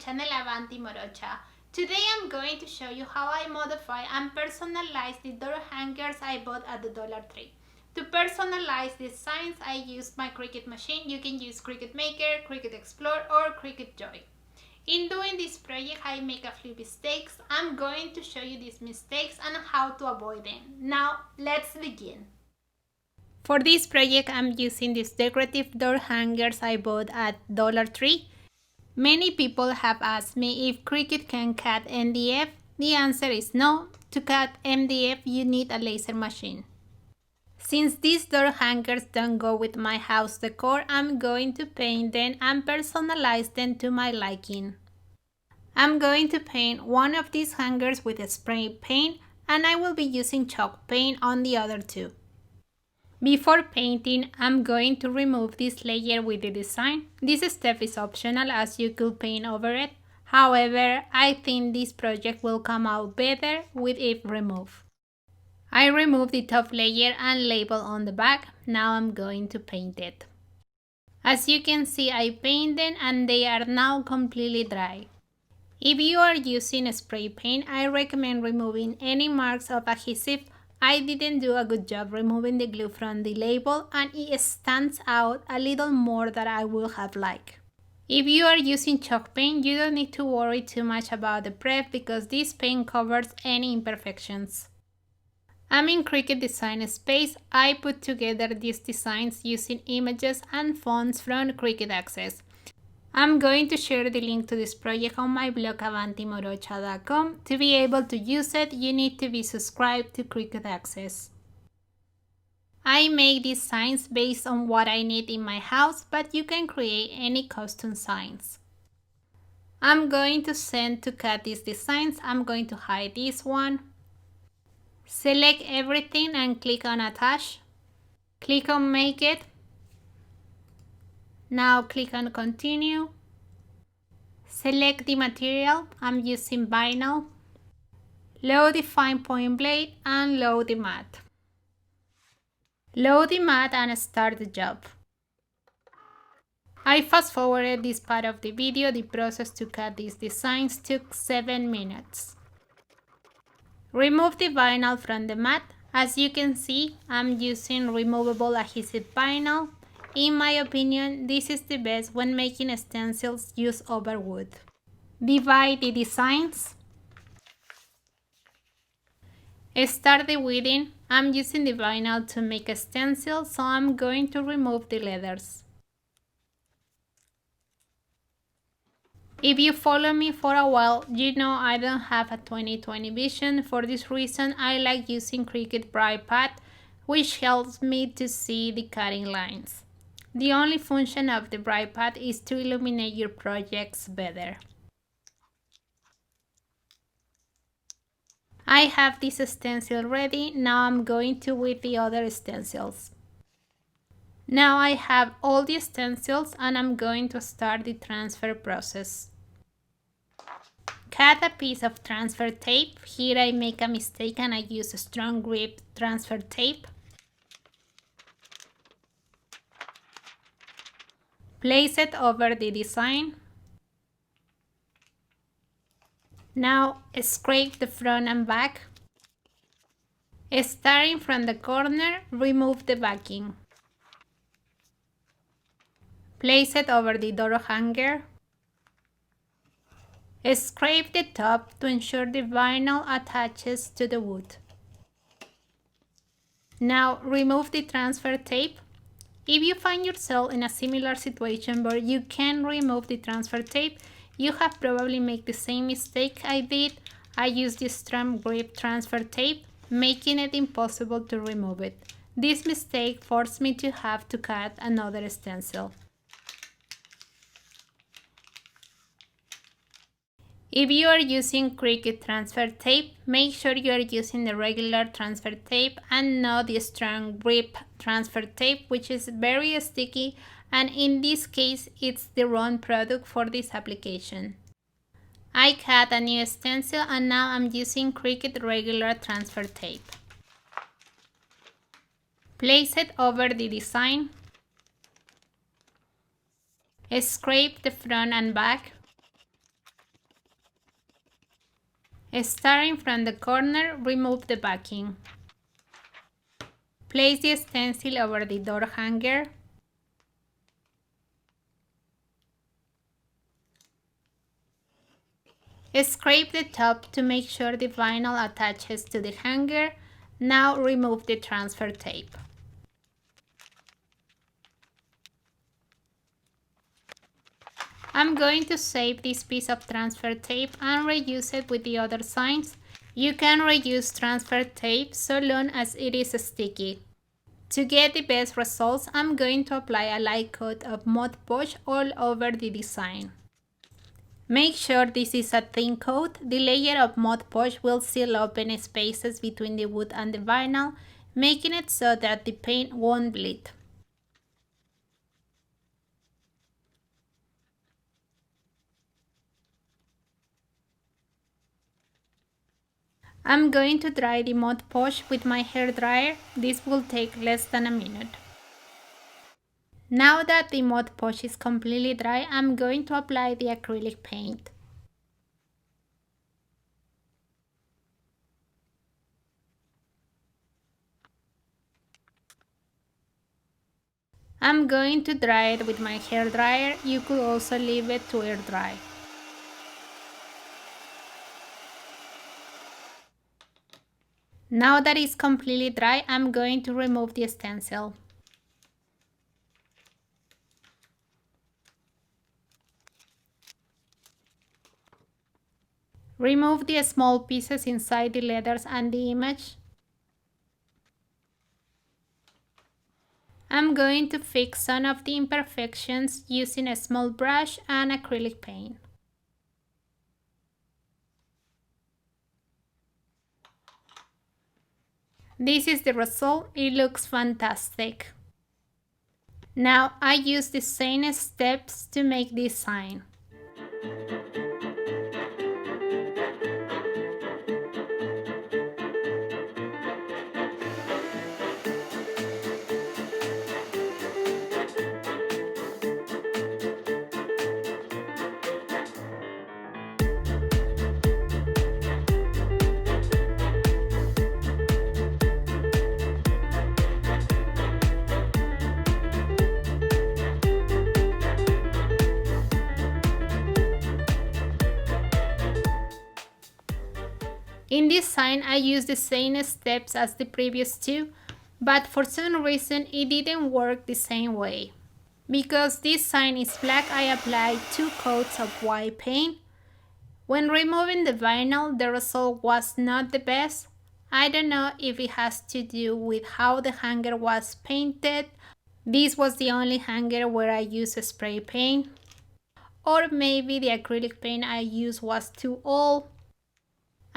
channel Avanti Morocha. Today I'm going to show you how I modify and personalize the door hangers I bought at the Dollar Tree. To personalize these signs, I use my Cricut machine. You can use Cricut Maker, Cricut Explore or Cricut Joy. In doing this project, I make a few mistakes. I'm going to show you these mistakes and how to avoid them. Now, let's begin. For this project, I'm using these decorative door hangers I bought at Dollar Tree. Many people have asked me if Cricut can cut MDF. The answer is no. To cut MDF, you need a laser machine. Since these door hangers don't go with my house decor, I'm going to paint them and personalize them to my liking. I'm going to paint one of these hangers with a spray paint, and I will be using chalk paint on the other two. Before painting, I'm going to remove this layer with the design. This step is optional as you could paint over it. However, I think this project will come out better with it removed. I removed the top layer and label on the back. Now I'm going to paint it. As you can see, I painted them and they are now completely dry. If you are using spray paint, I recommend removing any marks of adhesive. I didn't do a good job removing the glue from the label and it stands out a little more than I would have liked. If you are using chalk paint, you don't need to worry too much about the prep because this paint covers any imperfections. I'm in Cricut Design Space. I put together these designs using images and fonts from Cricut Access. I'm going to share the link to this project on my blog avantimorocha.com. To be able to use it, you need to be subscribed to Cricut Access. I make these signs based on what I need in my house, but you can create any custom signs. I'm going to send to cut these designs. I'm going to hide this one. Select everything and click on Attach. Click on Make It. Now click on Continue. Select the material. I'm using vinyl. Load the fine point blade and load the mat. Load the mat and start the job. I fast forwarded this part of the video. The process to cut these designs took 7 minutes. Remove the vinyl from the mat. As you can see, I'm using removable adhesive vinyl. In my opinion, this is the best when making stencils used over wood. Divide the designs. Start the weeding. I'm using the vinyl to make a stencil, so I'm going to remove the leathers. If you follow me for a while, you know I don't have a 20/20 vision. For this reason, I like using Cricut Bright Path, which helps me to see the cutting lines. The only function of the Bright Path is to illuminate your projects better. I have this stencil ready. Now I'm going to weed the other stencils. Now I have all the stencils and I'm going to start the transfer process. Cut a piece of transfer tape. Here I make a mistake and I use a strong grip transfer tape. Place it over the design. Now scrape the front and back. Starting from the corner, remove the backing. Place it over the door hanger. Scrape the top to ensure the vinyl attaches to the wood. Now remove the transfer tape. If you find yourself in a similar situation where you can remove the transfer tape, you have probably made the same mistake I did. I used the strong grip transfer tape, making it impossible to remove it. This mistake forced me to have to cut another stencil. If you are using Cricut transfer tape, make sure you are using the regular transfer tape and not the strong grip transfer tape, which is very sticky, and in this case it's the wrong product for this application. I cut a new stencil and now I'm using Cricut regular transfer tape. Place it over the design. Scrape the front and back. Starting from the corner, remove the backing. Place the stencil over the door hanger. Scrape the top to make sure the vinyl attaches to the hanger. Now remove the transfer tape. I'm going to save this piece of transfer tape and reuse it with the other signs. You can reuse transfer tape so long as it is sticky. To get the best results, I'm going to apply a light coat of Mod Podge all over the design. Make sure this is a thin coat. The layer of Mod Podge will seal open spaces between the wood and the vinyl, making it so that the paint won't bleed. I'm going to dry the Mod Podge with my hair dryer. This will take less than a minute. Now that the Mod Podge is completely dry, I'm going to apply the acrylic paint. I'm going to dry it with my hair dryer. You could also leave it to air dry. Now that it's completely dry, I'm going to remove the stencil. Remove the small pieces inside the letters and the image. I'm going to fix some of the imperfections using a small brush and acrylic paint. This is the result. It looks fantastic. Now I use the same steps to make this sign. In this sign, I used the same steps as the previous two, but for some reason it didn't work the same way. Because this sign is black, I applied 2 coats of white paint. When removing the vinyl, the result was not the best. I don't know if it has to do with how the hanger was painted. This was the only hanger where I used spray paint. Or maybe the acrylic paint I used was too old.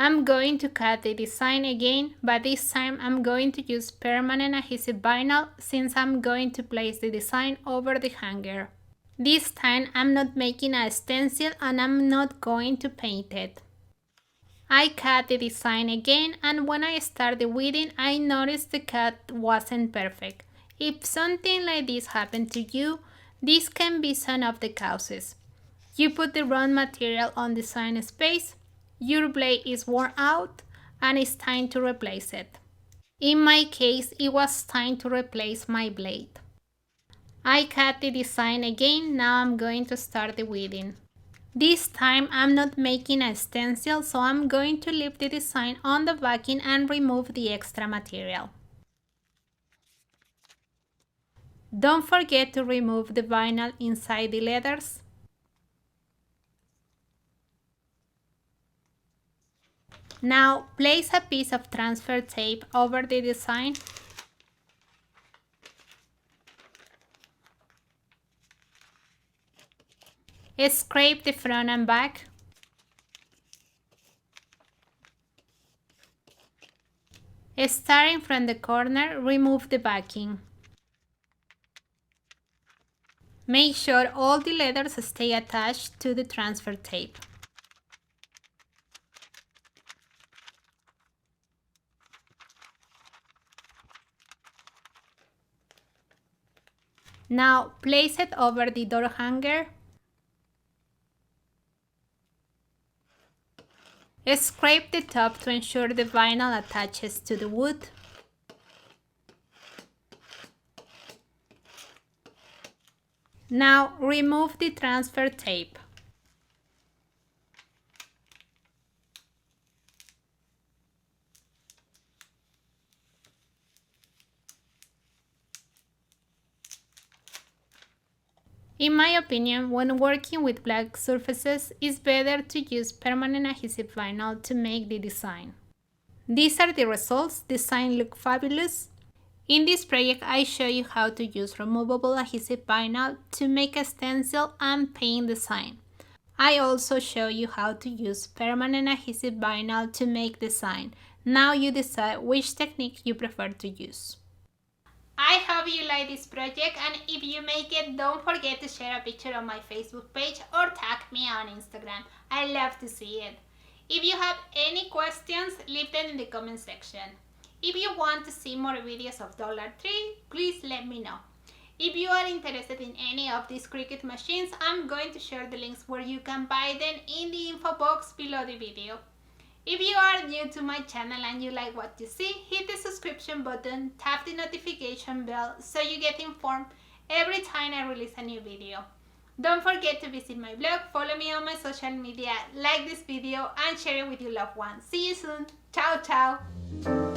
I'm going to cut the design again, but this time I'm going to use permanent adhesive vinyl since I'm going to place the design over the hanger. This time I'm not making a stencil and I'm not going to paint it. I cut the design again, and when I started weeding, I noticed the cut wasn't perfect. If something like this happened to you, this can be some of the causes. You put the wrong material on the design space, your blade is worn out, and it's time to replace it. In my case, it was time to replace my blade. I cut the design again. Now I'm going to start the weeding. This time I'm not making a stencil, so I'm going to leave the design on the backing and remove the extra material. Don't forget to remove the vinyl inside the letters. Now place a piece of transfer tape over the design. Scrape the front and back. Starting from the corner, remove the backing. Make sure all the letters stay attached to the transfer tape. Now place it over the door hanger. Scrape the top to ensure the vinyl attaches to the wood. Now remove the transfer tape. In my opinion, when working with black surfaces, it's better to use permanent adhesive vinyl to make the design. These are the results. Design look fabulous. In this project, I show you how to use removable adhesive vinyl to make a stencil and paint design. I also show you how to use permanent adhesive vinyl to make design. Now you decide which technique you prefer to use. I hope you like this project, and if you make it, don't forget to share a picture on my Facebook page or tag me on Instagram. I love to see it. If you have any questions, leave them in the comment section. If you want to see more videos of Dollar Tree, please let me know. If you are interested in any of these Cricut machines, I'm going to share the links where you can buy them in the info box below the video. If you are new to my channel and you like what you see, hit the subscription button, tap the notification bell so you get informed every time I release a new video. Don't forget to visit my blog, follow me on my social media, like this video and share it with your loved ones. See you soon. Ciao, ciao.